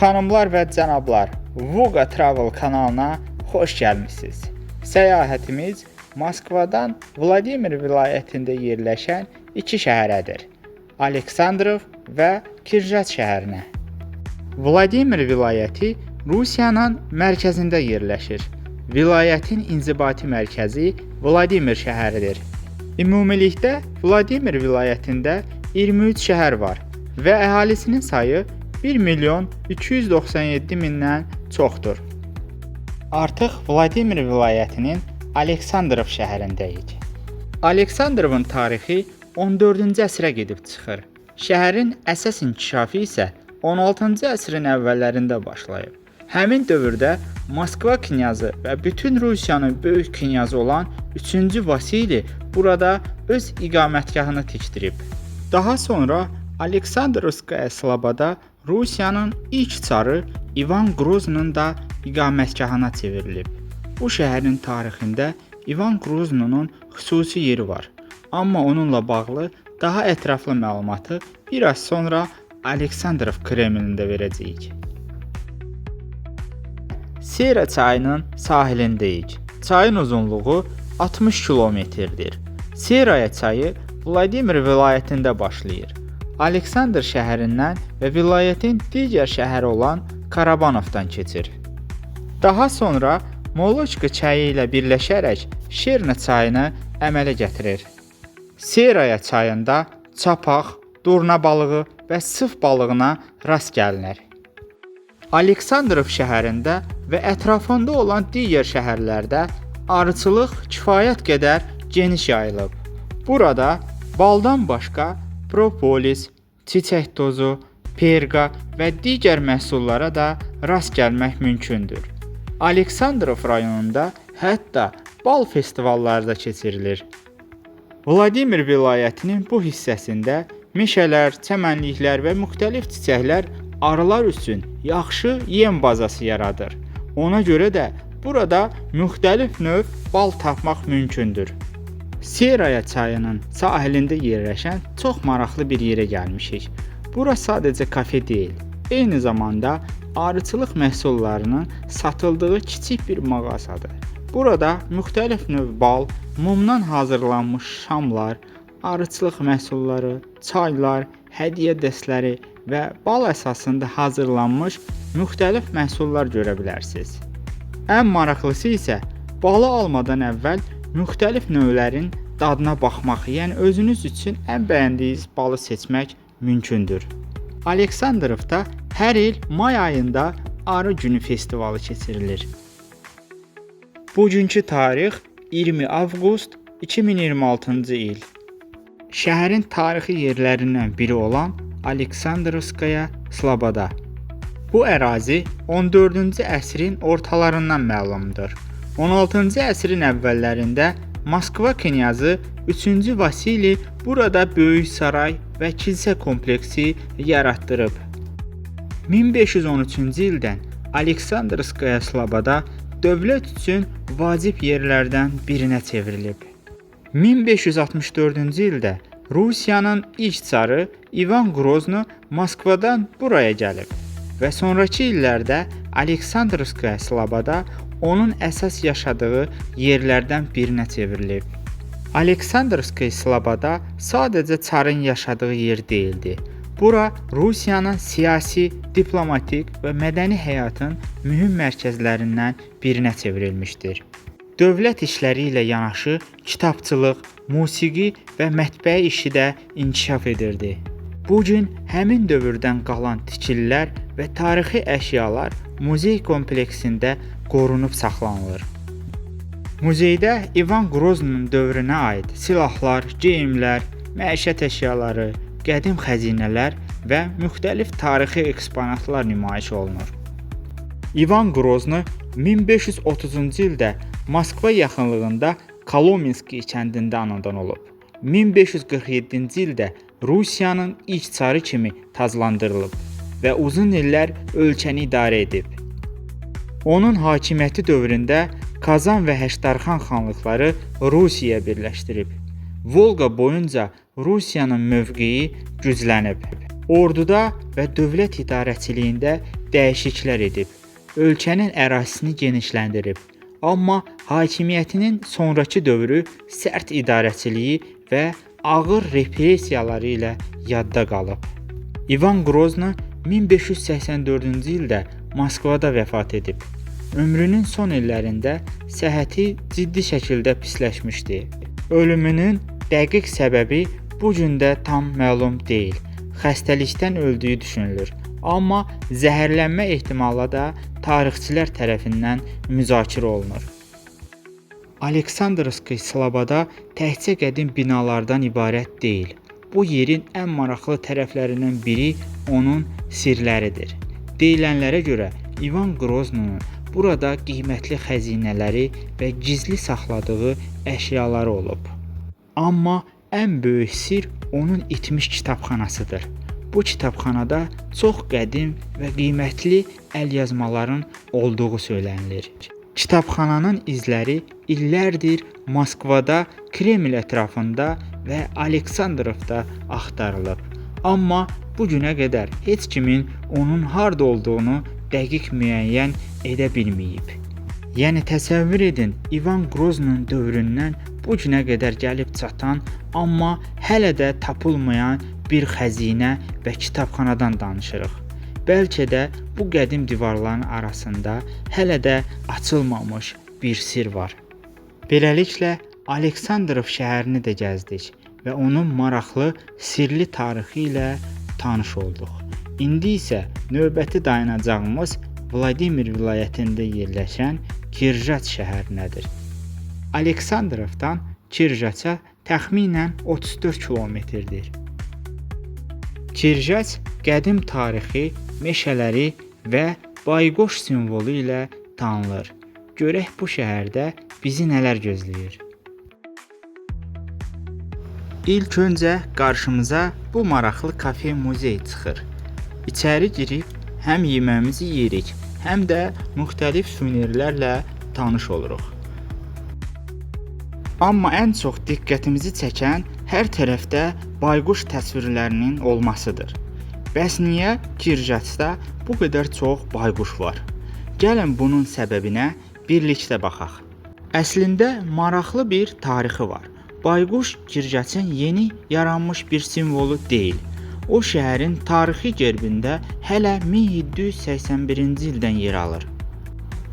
Xanımlar və cənablar, Vuga Travel kanalına xoş gəlmisiniz. Səyahətimiz Moskvadan Vladimir vilayətində yerləşən iki şəhərədir. Aleksandrov və Kirjat şəhərinə. Vladimir vilayəti Rusiyanın mərkəzində yerləşir. Vilayətin inzibati mərkəzi Vladimir şəhəridir. Ümumilikdə Vladimir vilayətində 23 şəhər var və əhalisinin sayı 1.297.000-dən çoxdur. Artıq Vladimir vilayətinin Aleksandrov şəhərindəyik. Aleksandrovun tarixi 14-cü əsrə gedib çıxır. Şəhərin əsas inkişafı isə 16-cı əsrin əvvəllərində başlayıb. Həmin dövrdə Moskva knyazı və bütün Rusiyanın böyük knyazı olan 3-cü Vasili burada öz iqamətgahını tikdirib. Daha sonra Aleksandrovskaya Slobada Rusiyanın ilk çarı İvan Qroznunun da iqamətgahına çevrilib. Bu şəhərin tarixində İvan Qroznunun xüsusi yeri var. Amma onunla bağlı daha ətraflı məlumatı biraz sonra Aleksandrov Kremlində verəcəyik. Sera çayının sahilindəyik. Çayın uzunluğu 60 kilometrdir. Seraya çayı Vladimir vilayətində başlayır. Aleksandr şəhərindən və vilayətin digər şəhəri olan Karabanovdan keçir. Daha sonra Molochka çayı ilə birləşərək Şerna çayını əmələ gətirir. Seraya çayında çapaq, durna balığı və sıf balığına rast gəlinir. Aleksandrov şəhərində və ətrafında olan digər şəhərlərdə arıçılıq kifayət qədər geniş yayılıb. Burada baldan başqa propolis, çiçək tozu, perqa və digər məhsullara da rast gəlmək mümkündür. Aleksandrov rayonunda hətta bal festivalları da keçirilir. Vladimir vilayətinin bu hissəsində meşələr, çəmənliklər və müxtəlif çiçəklər arılar üçün yaxşı yem bazası yaradır. Ona görə də burada müxtəlif növ bal tapmaq mümkündür. Seraya çayının sahilində yerləşən çox maraqlı bir yerə gəlmişik. Bura sadəcə kafe deyil, eyni zamanda arıçılıq məhsullarının satıldığı kiçik bir mağazadır. Burada müxtəlif növ bal, mumdan hazırlanmış şamlar, arıçılıq məhsulları, çaylar, hədiyyə dəstləri və bal əsasında hazırlanmış müxtəlif məhsullar görə bilərsiniz. Ən maraqlısı isə balı almadan əvvəl müxtəlif növlərin dadına baxmaq, yəni özünüz üçün ən bəyəndiyiniz balı seçmək mümkündür. Aleksandrovda hər il may ayında Arı Günü festivalı keçirilir. Bugünkü tarix 20 avqust 2026-cı il. Şəhərin tarixi yerlərindən biri olan Aleksandrovskaya Sloboda. Bu ərazi 14-cü əsrin ortalarından məlumdur. 16-cı əsrin əvvəllərində Moskva knyazı 3-cü Vasili burada böyük saray və kilsə kompleksi yaratdırıb. 1513-cü ildən Aleksandrovskaya Sloboda dövlət üçün vacib yerlərdən birinə çevrilib. 1564-cü ildə Rusiyanın ilk çarı İvan Qroznu Moskvadan buraya gəlib və sonrakı illərdə Aleksandrovskaya Sloboda onun əsas yaşadığı yerlərdən birinə çevrilib. Aleksandrovskaya Sloboda sadəcə çarın yaşadığı yer deyildi. Bura Rusiyanın siyasi, diplomatik və mədəni həyatın mühüm mərkəzlərindən birinə çevrilmişdir. Dövlət işləri ilə yanaşı kitabçılıq, musiqi və mətbəə işi də inkişaf edirdi. Bu gün həmin dövrdən qalan tikililər və tarixi əşyalar muzey kompleksində qorunub saxlanılır. Muzeydə İvan Qroznunun dövrünə aid silahlar, geyimlər, məişət əşyaları, qədim xəzinələr və müxtəlif tarixi eksponatlar nümayiş olunur. İvan Qroznu 1530-cu ildə Moskva yaxınlığında Kolomenski kəndində anadan olub. 1547-ci ildə Rusiyanın ilk çarı kimi taclandırılıb və uzun illər ölkəni idarə edib. Onun hakimiyyəti dövründə Kazan və Həştarxan xanlıqları Rusiyaya birləşdirib. Volqa boyunca Rusiyanın mövqeyi güclənib. Orduda və dövlət idarəçiliyində dəyişikliklər edib, ölkənin ərazisini genişləndirib. Amma hakimiyyətinin sonrakı dövrü sərt idarəçiliyi və ağır repressiyaları ilə yadda qalıb. İvan Grozny 1584-cü ildə Moskvada vəfat edib. Ömrünün son illərində səhhəti ciddi şəkildə pisləşmişdi. Ölümünün dəqiq səbəbi bu gün də tam məlum deyil. Xəstəlikdən öldüyü düşünülür. Amma zəhərlənmə ehtimalı da tarixçilər tərəfindən müzakirə olunur. Aleksandrovskiy Sloboda təkcə qədim binalardan ibarət deyil. Bu yerin ən maraqlı tərəflərindən biri onun sirləridir. Deyilənlərə görə İvan Grozny'nin burada qiymətli xəzinələri və gizli saxladığı əşyaları olub. Amma ən böyük sir onun itmiş kitabxanasıdır. Bu kitabxanada çox qədim və qiymətli əlyazmaların olduğu söylənilir. Kitabxananın izləri illərdir Moskvada, Kreml ətrafında və Aleksandrovda axtarılıb. Amma bu günə qədər heç kimin onun harda olduğunu dəqiq müəyyən edə bilməyib. Yəni təsəvvür edin, İvan Grozny'nin dövründən bu günə qədər gəlib çatan, amma hələ də tapılmayan bir xəzinə və kitabxanadan danışırıq. Bəlkə də bu qədim divarların arasında hələ də açılmamış bir sir var. Beləliklə Aleksandrov şəhərini də gəzdik və onun maraqlı, sirli tarixi ilə tanış olduq. İndi isə növbəti dayanacağımız Vladimir vilayətində yerləşən Kirjat şəhərinədir. Aleksandrovdan Kirjata təxminən 34 kilometrdir. Kirjat qədim tarixi, meşələri və bayquş simvolu ilə tanınır. Görək bu şəhərdə bizi nələr gözləyir. İlk öncə qarşımıza bu maraqlı kafe muzey çıxır. İçəri girib həm yeməyimizi yeyirik, həm də müxtəlif suvenirlərlə tanış oluruq. Amma ən çox diqqətimizi çəkən hər tərəfdə bayquş təsvirlərinin olmasıdır. Bəs niyə Kirjatda bu qədər çox bayquş var? Gəlin bunun səbəbinə birlikdə baxaq. Əslində maraqlı bir tarixi var. Bayquş Kirjatın yeni yaranmış bir simvolu deyil. O şəhərin tarixi gerbində hələ 1781-ci ildən yer alır.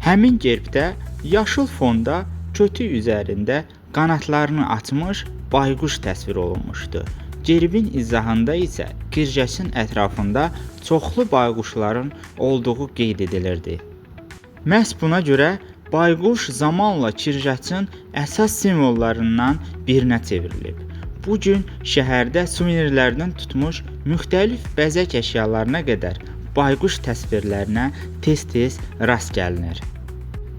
Həmin gerbdə yaşıl fonda kötü üzərində qanadlarını açmış bayquş təsvir olunmuşdu. Gerbin izahında isə Kirjatın ətrafında çoxlu bayquşların olduğu qeyd edilirdi. Məhz buna görə bayquş zamanla Kirjatın əsas simvollarından birinə çevrilib. Bu gün şəhərdə suvenirlərdən tutmuş müxtəlif bəzək əşyalarına qədər bayquş təsvirlərinə tez-tez rast gəlinir.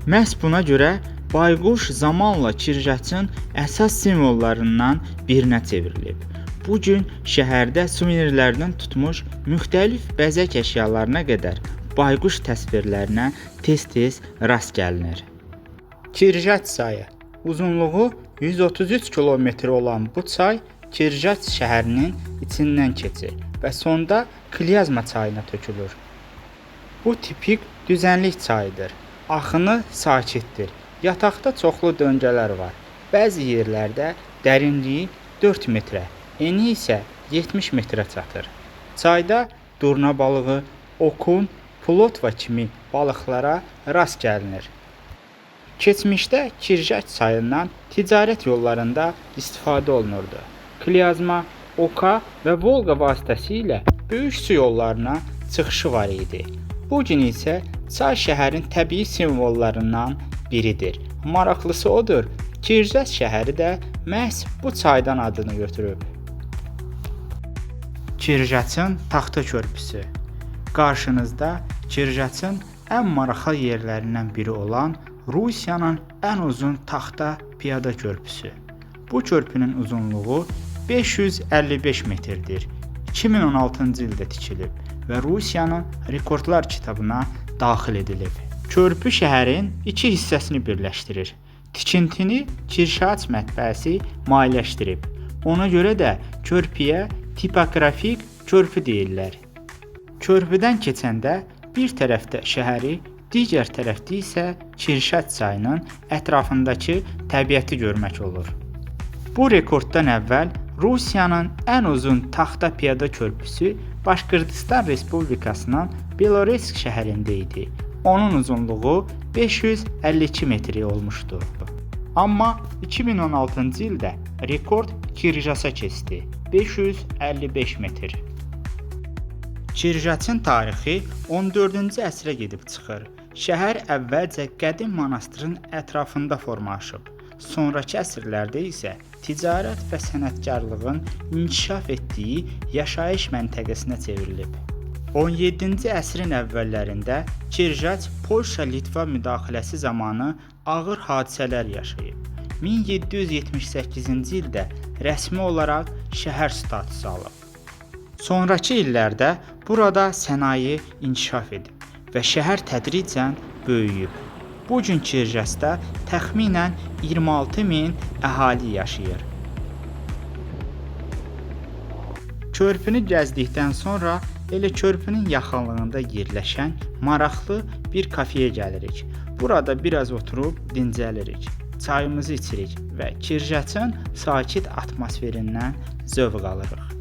Məhz buna görə bayquş zamanla Kirjatın əsas simvollarından birinə çevrilib. Bu gün şəhərdə suvenirlərdən tutmuş müxtəlif bəzək əşyalarına qədər bayquş təsvirlərinə tez-tez rast gəlinir. Kirjat çayı uzunluğu 133 kilometr olan bu çay Kirjat şəhərinin içindən keçir və sonda Klyazma çayına tökülür. Bu tipik düzənlik çayıdır. Axını sakitdir. Yataqda çoxlu döngələr var. Bəzi yerlərdə dərinliyi 4 metrə, eni isə 70 metrə çatır. Çayda durna balığı, okun, plotva kimi balıqlara rast gəlinir. Keçmişdə Kirjat çayından ticarət yollarında istifadə olunurdu. Klyazma, Oka və Volqa vasitəsilə böyük su yollarına çıxışı var idi. Bu gün isə çay şəhərin təbii simvollarından biridir. Maraqlısı odur, Kirjat şəhəri də məhz bu çaydan adını götürüb. Kirjatın taxta körpüsü. Qarşınızda Kirjatın ən maraqlı yerlərindən biri olan Rusiyanın ən uzun taxta piyada körpüsü. Bu körpünün uzunluğu 555 metrdir. 2016-cı ildə tikilib və Rusiyanın rekordlar kitabına daxil edilib. Körpü şəhərin iki hissəsini birləşdirir. Tikintini Kirjat mətbəəsi maliyyələşdirib. Ona görə də körpüyə tipografik körpü deyirlər. Körpüdən keçəndə bir tərəfdə şəhəri, digər tərəfdə isə Kirşat çayının ətrafındakı təbiəti görmək olur. Bu rekorddan əvvəl Rusiyanın ən uzun taxta piyada körpüsü Başqırtıstan Respublikasının Beloretsk şəhərində idi. Onun uzunluğu 552 metr olmuşdu. Amma 2016-cı ildə rekord Kirjasa keçdi. 555 metr. Kirjatın tarixi 14-cü əsrə gedib çıxır. Şəhər əvvəlcə qədim monastırın ətrafında formalaşıb. Sonrakı əsrlərdə isə ticarət və sənətkarlığın inkişaf etdiyi yaşayış məntəqəsinə çevrilib. 17-ci əsrin əvvəllərində Kirjat Polşa-Litva müdaxiləsi zamanı ağır hadisələr yaşayıb. 1778-ci ildə rəsmi olaraq şəhər statusu alıb. Sonrakı illərdə burada sənaye inkişaf edib və şəhər tədricən böyüyüb. Bu gün Kirjatda təxminən 26.000 əhali yaşayır. Körpünü gəzdikdən sonra elə körpünün yaxınlığında yerləşən maraqlı bir kafeyə gəlirik. Burada biraz oturub dincəlirik, çayımızı içirik və Kirjatın sakit atmosferindən zövq alırıq.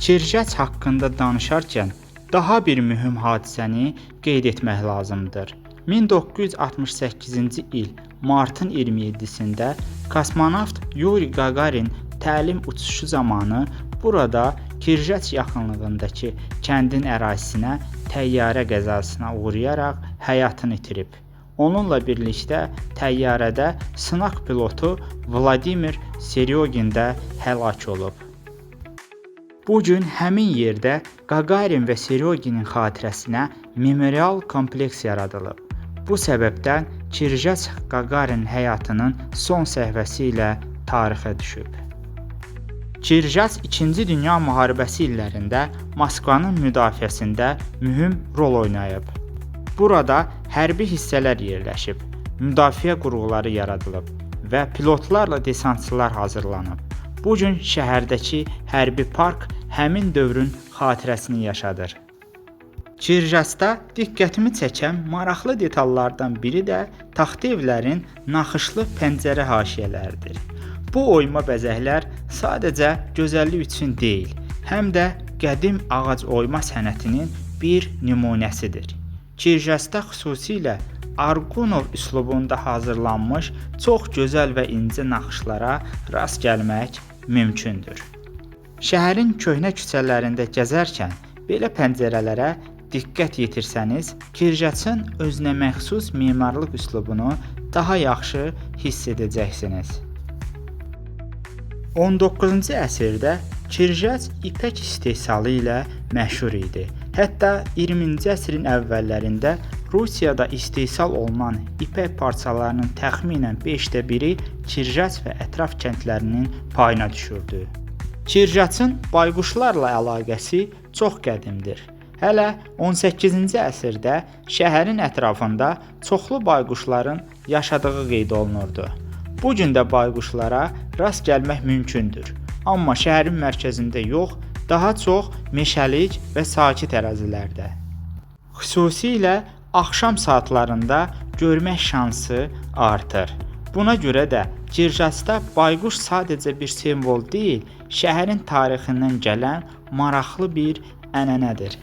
Kirjat haqqında danışarkən daha bir mühüm hadisəni qeyd etmək lazımdır. 1968-ci il martın 27-sində kosmonavt Yuri Gagarin təlim uçuşu zamanı burada Kirjat yaxınlığındakı kəndin ərazisinə təyyarə qəzasına uğrayaraq həyatını itirib. Onunla birlikdə təyyarədə sınaq pilotu Vladimir Seryogin də həlak olub. Bu gün həmin yerdə Gagarin və Seryoginin xatirəsinə memorial kompleks yaradılıb. Bu səbəbdən Kirjat Gagarin həyatının son səhvəsi ilə tarixə düşüb. Kirjat 2-ci Dünya müharibəsi illərində Moskvanın müdafiəsində mühüm rol oynayıb. Burada hərbi hissələr yerləşib, müdafiə qurğuları yaradılıb və pilotlarla desantçılar hazırlanıb. Bu gün şəhərdəki hərbi park həmin dövrün xatirəsini yaşadır. Kirjatda diqqətimi çəkən maraqlı detallardan biri də taxta evlərin naxışlı pəncərə haşiyələridir. Bu oyma bəzəklər sadəcə gözəllik üçün deyil, həm də qədim ağac oyma sənətinin bir nümunəsidir. Kirjatda xüsusilə Argunov üslubunda hazırlanmış çox gözəl və incə naxışlara rast gəlmək mümkündür. Şəhərin köhnə küçələrində gəzərkən belə pəncərələrə diqqət yetirsəniz, Kirjatın özünə məxsus memarlıq üslubunu daha yaxşı hiss edəcəksiniz. 19-cu əsrdə Kirjat ipək istehsalı ilə məşhur idi. Hətta 20-ci əsrin əvvəllərində Rusiyada istehsal olunan ipək parçalarının təxminən 1/5-i Kirjat və ətraf kəndlərinin payına düşürdü. Kirjatın bayquşlarla əlaqəsi çox qədimdir. Hələ 18-ci əsrdə şəhərin ətrafında çoxlu bayquşların yaşadığı qeyd olunurdu. Bu gün də bayquşlara rast gəlmək mümkündür. Amma şəhərin mərkəzində yox, daha çox meşəlik və sakit ərazilərdə. Xüsusilə axşam saatlarında görmək şansı artır. Buna görə də Kirjatda bayquş sadəcə bir simvol deyil, şəhərin tarixindən gələn maraqlı bir ənənədir.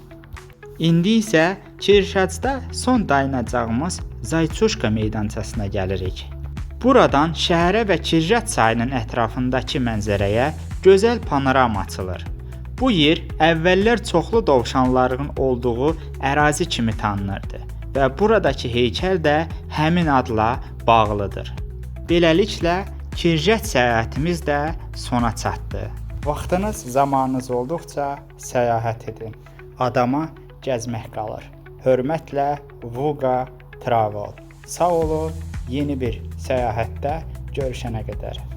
İndi isə Kirjatda son dayanacağımız Zayçuşka meydançasına gəlirik. Buradan şəhərə və Kirjat çayının ətrafındakı mənzərəyə gözəl panorama açılır. Bu yer əvvəllər çoxlu dovşanların olduğu ərazi kimi tanınırdı və buradakı heykəl də həmin adla bağlıdır. Beləliklə, Kirjat səyahətimiz də sona çatdı. Vaxtınız, zamanınız olduqca səyahət edin. Adama gəzmək qalır. Hörmətlə, Vuga Travel. Sağ olun, yeni bir səyahətdə görüşənə qədər.